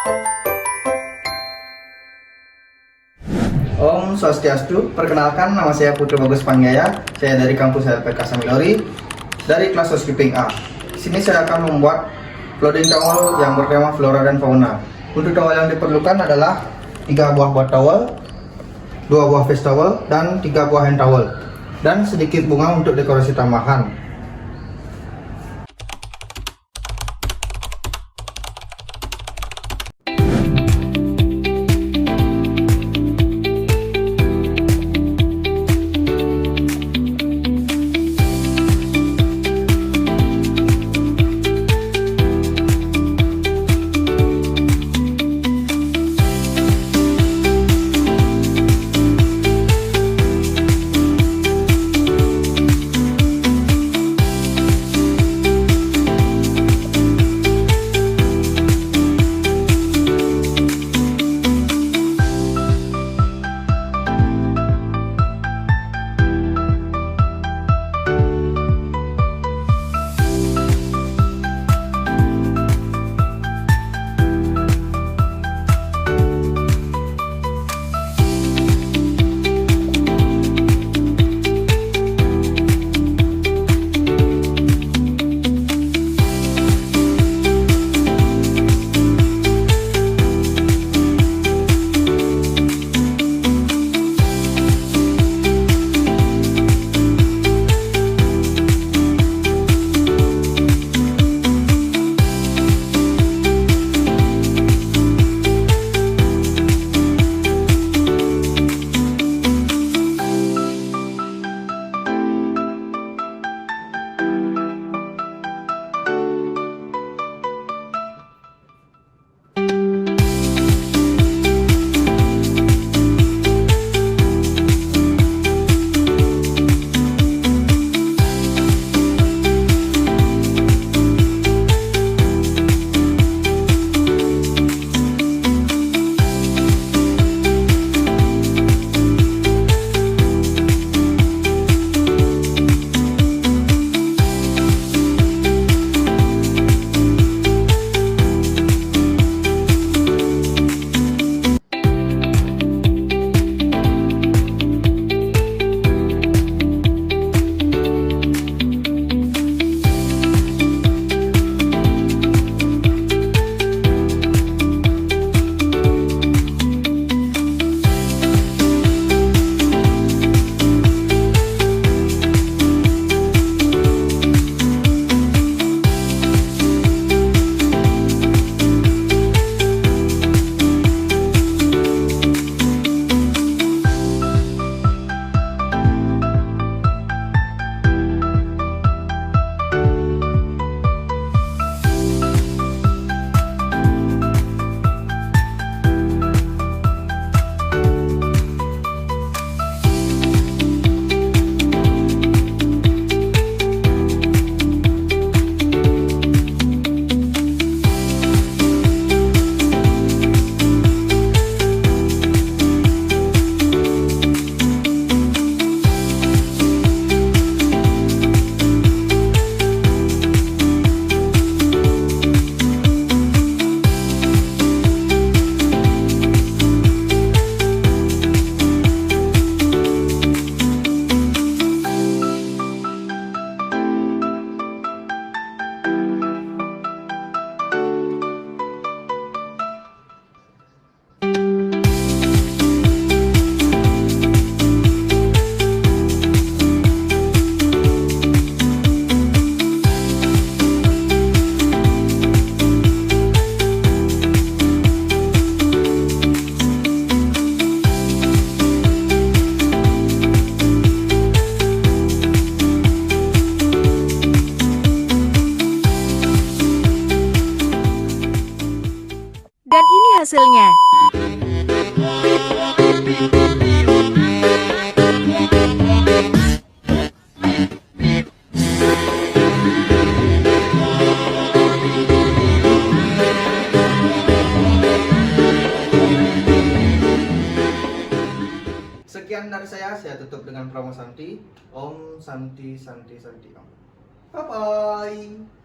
Om Swastiastu, perkenalkan nama saya Putra Bagus Panggaya, saya dari Kampus Sun Glory, dari kelas Housekeeping A. Sini saya akan membuat flooding towel yang bertema flora dan fauna. Untuk towel yang diperlukan adalah 3 buah bot towel, 2 buah face towel, dan 3 buah hand towel, dan sedikit bunga untuk dekorasi tambahan. Dan ini hasilnya. Sekian dari saya tutup dengan promo Santi. Om Santi Santi Santi Om. Bye bye.